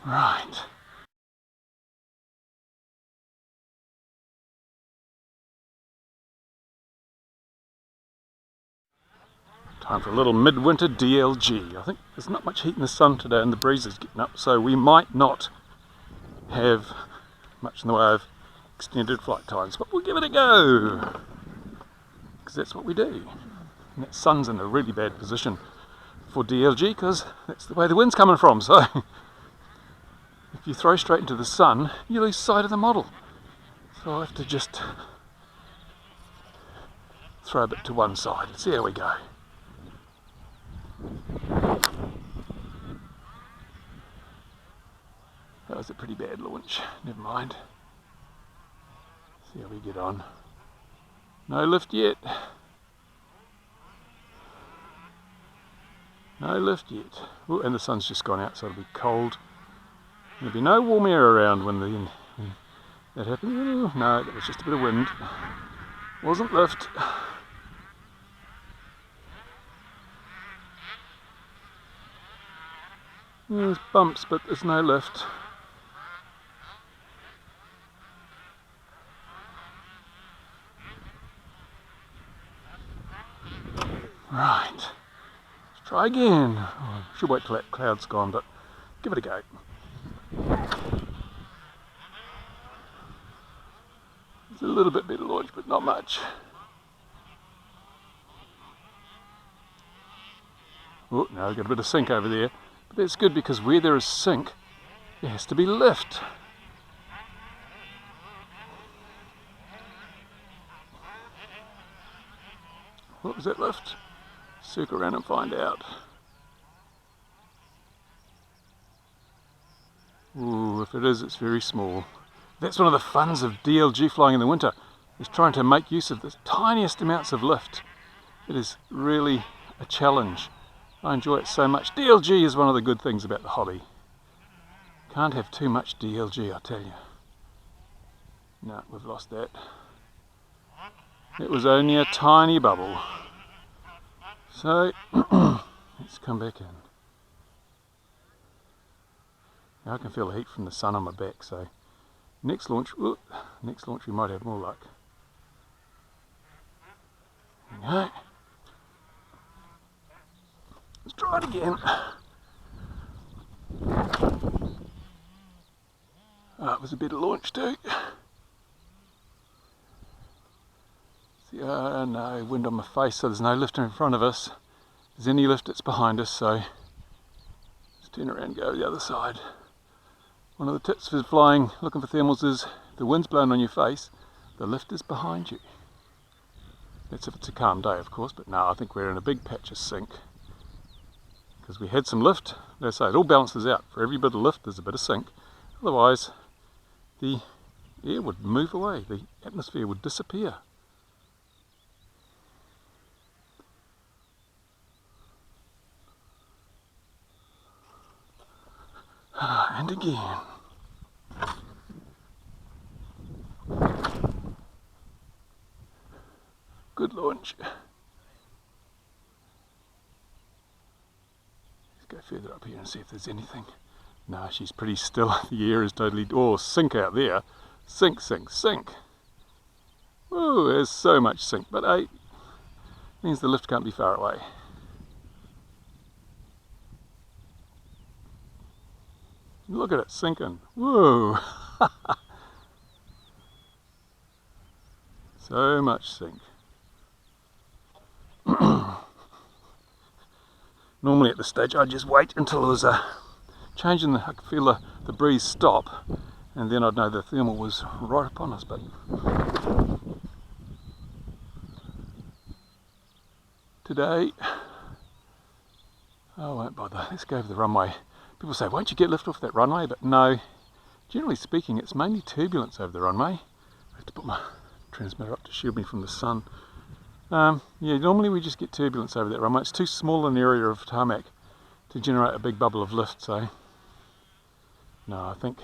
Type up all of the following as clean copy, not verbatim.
Right. Time for a little Midwinter DLG. I think there's not much heat in the sun today and the breeze is getting up, so we might not have much in the way of extended flight times, but we'll give it a go, because that's what we do. And that sun's in a really bad position for DLG because that's the way the wind's coming from, so if you throw straight into the sun, you lose sight of the model. So I'll have to just throw a bit to one side. See how we go. That was a pretty bad launch, never mind. See how we get on. No lift yet. No lift yet. Ooh, and the sun's just gone out, so it'll be cold. There'll be no warm air around when that happened. Ooh, no, that was just a bit of wind. Wasn't lift. There's bumps, but there's no lift. Right, let's try again. Oh, should wait till that cloud's gone, but give it a go. It's a little bit better launch, but not much. Oh, no, we've got a bit of sink over there. But that's good, because where there is sink, there has to be lift. What was that lift? Circle around and find out. Ooh, if it is, it's very small. That's one of the funs of DLG flying in the winter, is trying to make use of the tiniest amounts of lift. It is really a challenge. I enjoy it so much. DLG is one of the good things about the hobby. Can't have too much DLG, I tell you. No, we've lost that. It was only a tiny bubble. So, let's come back in. Now I can feel the heat from the sun on my back, so next launch we might have more luck. There we go. Let's try it again. Oh, it was a better launch too. See, no, wind on my face, so there's no lift in front of us. If there's any lift, it's behind us, so let's turn around and go the other side. One of the tips for flying, looking for thermals, is the wind's blowing on your face, the lift is behind you. That's if it's a calm day, of course, but no, I think we're in a big patch of sink. Because we had some lift, let's say it all balances out. For every bit of lift there's a bit of sink, otherwise the air would move away, the atmosphere would disappear. And again. Good launch. Go further up here and see if there's anything. No, she's pretty still. The air is totally... Oh, sink out there. Sink, sink, sink. Oh, there's so much sink. But hey, means the lift can't be far away. Look at it sinking. Whoa. So much sink. Normally at this stage I'd just wait until there was a change in I could feel the breeze stop, and then I'd know the thermal was right upon us, but today I won't bother. Let's go over the runway. People say, won't you get lift off that runway? But no, generally speaking it's mainly turbulence over the runway. I have to put my transmitter up to shield me from the sun. Yeah, normally we just get turbulence over that runway. It's too small an area of tarmac to generate a big bubble of lift, so no, I think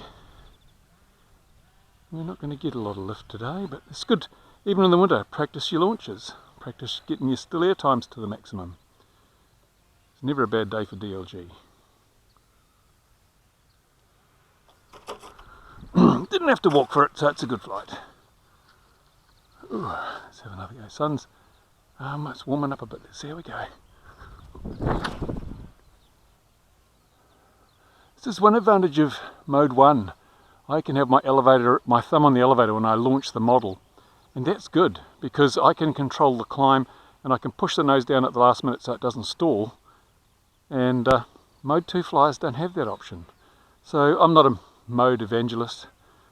we're not going to get a lot of lift today, but it's good. Even in the winter, practice your launches. Practice getting your still air times to the maximum. It's never a bad day for DLG. Didn't have to walk for it, so it's a good flight. Ooh, let's have another go. Sun's it's warming up a bit. Let's see how we go. This is one advantage of mode 1. I can have my thumb on the elevator when I launch the model, and that's good because I can control the climb and I can push the nose down at the last minute so it doesn't stall. And mode 2 flyers don't have that option. So I'm not a mode evangelist.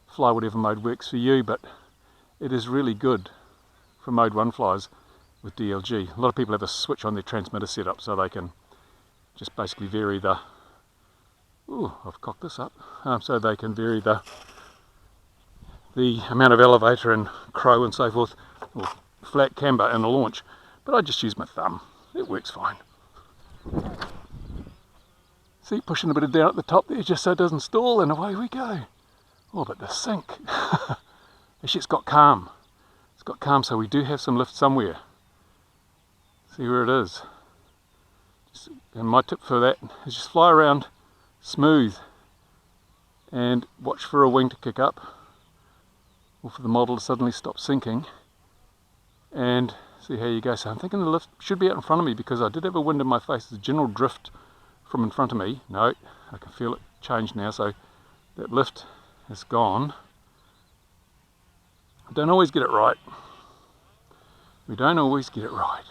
Fly whatever mode works for you, but it is really good for mode 1 flyers with DLG. A lot of people have a switch on their transmitter setup so they can just basically vary the... Ooh, I've cocked this up. So they can vary the amount of elevator and crow and so forth, or flat camber in a launch. But I just use my thumb. It works fine. See, pushing a bit of down at the top there just so it doesn't stall, and away we go. Oh, but the sink. Actually, it's got calm. It's got calm, so we do have some lift somewhere. See where it is. And my tip for that is just fly around smooth and watch for a wing to kick up or for the model to suddenly stop sinking, and see how you go. So I'm thinking the lift should be out in front of me because I did have a wind in my face. There's a general drift from in front of me. No, I can feel it change now, so that lift is gone. I don't always get it right. We don't always get it right.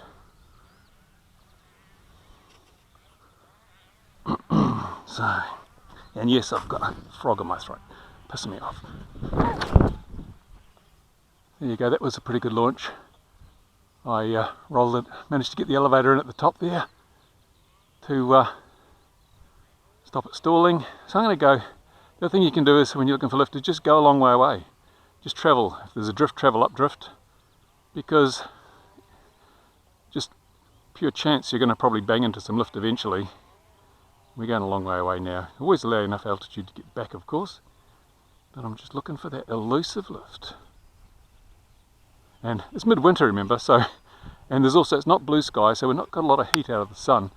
So, and yes, I've got a frog in my throat, pissing me off. There you go, that was a pretty good launch. I managed to get the elevator in at the top there to stop it stalling. So I'm going to go. The other thing you can do is when you're looking for lift is just go a long way away. Just travel. If there's a drift, travel up drift, because just pure chance you're going to probably bang into some lift eventually. We're going a long way away now. Always allow enough altitude to get back, of course, but I'm just looking for that elusive lift. And it's midwinter, remember, so, and there's also, it's not blue sky, so we've not got a lot of heat out of the sun,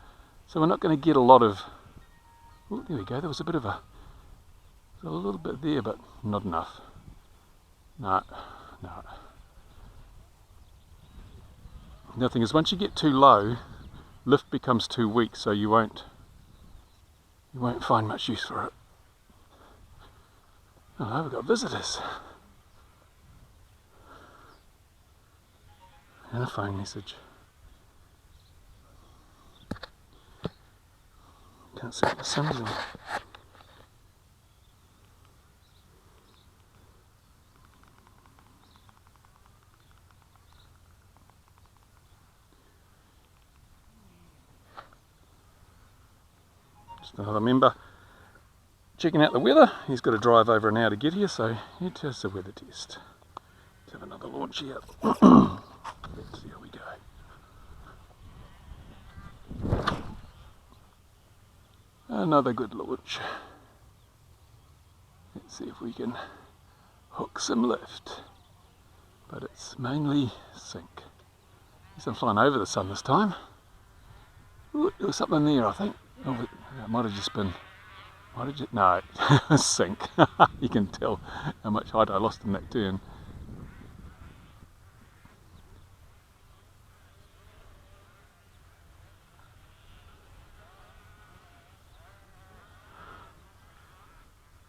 so we're not going to get a lot of... Oh, there we go, there was a bit of a little bit there, but not enough. No. The other thing is, once you get too low, lift becomes too weak, so you won't find much use for it. Oh, we've got visitors. And a phone message. Can't see what the sun's on. Just another member checking out the weather. He's got to drive over an hour to get here, so he does the weather test. Let's have another launch here. Let's see how we go. Another good launch. Let's see if we can hook some lift. But it's mainly sink. At least I'm flying over the sun this time. Ooh, there was something there, I think. Oh, it might have just been... No, sink. You can tell how much height I lost in that turn.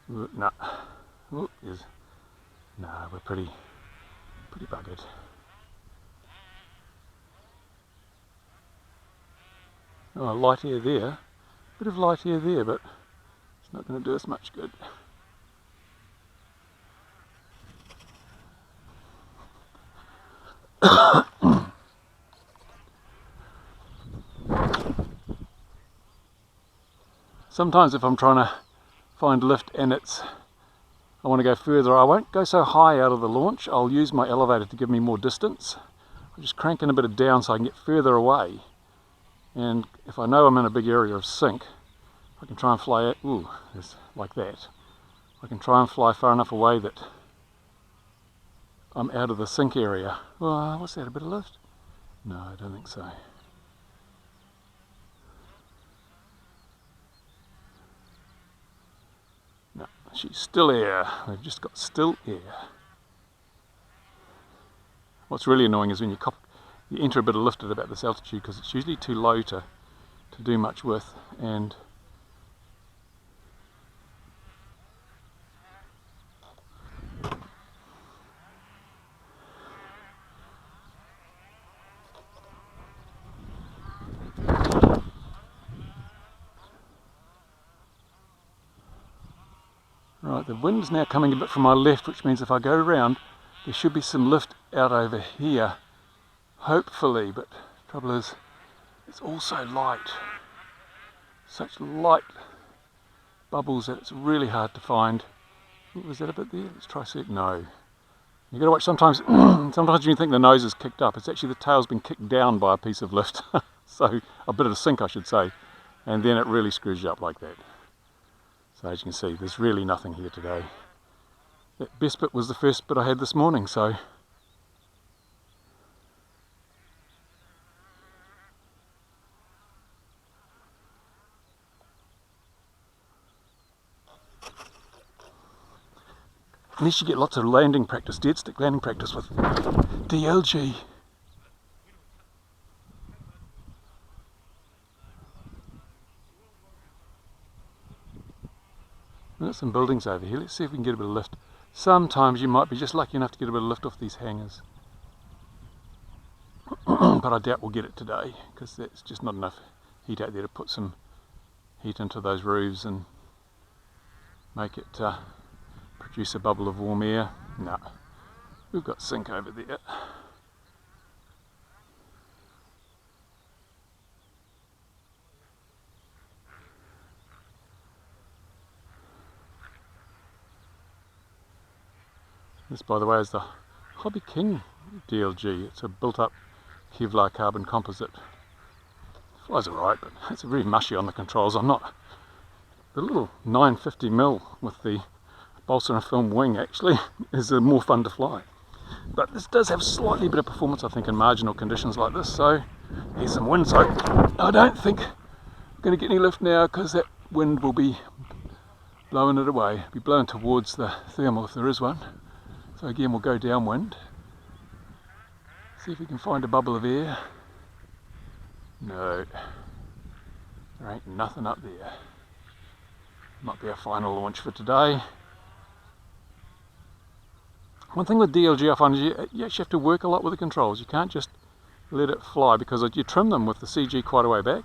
No. Oh, no, we're pretty buggered. Oh, light air there. Bit of light air there, but it's not going to do us much good. Sometimes if I'm trying to find lift and I want to go further, I won't go so high out of the launch. I'll use my elevator to give me more distance. I'm just cranking a bit of down so I can get further away. And if I know I'm in a big area of sink, I can try and fly like that. I can try and fly far enough away that I'm out of the sink area. Well, what's that, a bit of lift? No, I don't think so. No, She's still air. We've just got still air. What's really annoying is when you enter a bit of lift at about this altitude, because it's usually too low to do much with, and right, the wind's now coming a bit from my left, which means if I go around, there should be some lift out over here, hopefully, but the trouble is, it's also light. Such light bubbles that it's really hard to find. Ooh, was that a bit there? Let's try see it. No. You gotta watch sometimes, sometimes you think the nose is kicked up, it's actually the tail's been kicked down by a piece of lift. So, a bit of a sink I should say, and then it really screws you up like that. So as you can see, there's really nothing here today. That best bit was the first bit I had this morning, so unless you get lots of landing practice, dead stick landing practice with DLG. We've got some buildings over here. Let's see if we can get a bit of lift. Sometimes you might be just lucky enough to get a bit of lift off these hangers. But I doubt we'll get it today, because there's just not enough heat out there to put some heat into those roofs and make it produce a bubble of warm air. No, we've got sink over there. This, by the way, is the Hobby King DLG. It's a built-up Kevlar carbon composite. Flies alright, but it's very mushy on the controls. I'm not. The little 950mm with the balsa and film wing actually is more fun to fly. But this does have slightly better performance, I think, in marginal conditions like this. So here's some wind. So I don't think I'm going to get any lift now, because that wind will be blowing it away. It'll be blowing towards the thermal if there is one. So again, we'll go downwind, see if we can find a bubble of air. No, there ain't nothing up there. Might be our final launch for today. One thing with DLG I find is you actually have to work a lot with the controls. You can't just let it fly, because you trim them with the CG quite a way back,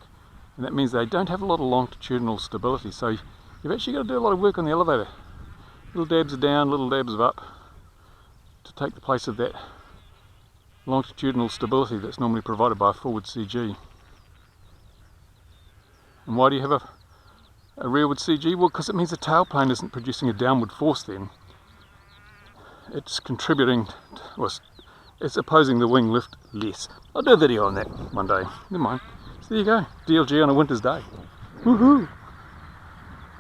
and that means they don't have a lot of longitudinal stability. So you've actually got to do a lot of work on the elevator. Little dabs of down, little dabs of up, to take the place of that longitudinal stability that's normally provided by a forward CG. And why do you have a rearward CG? Well, because it means the tailplane isn't producing a downward force then. It's contributing, it's opposing the wing lift less. I'll do a video on that one day, never mind. So there you go, DLG on a winter's day. Woohoo!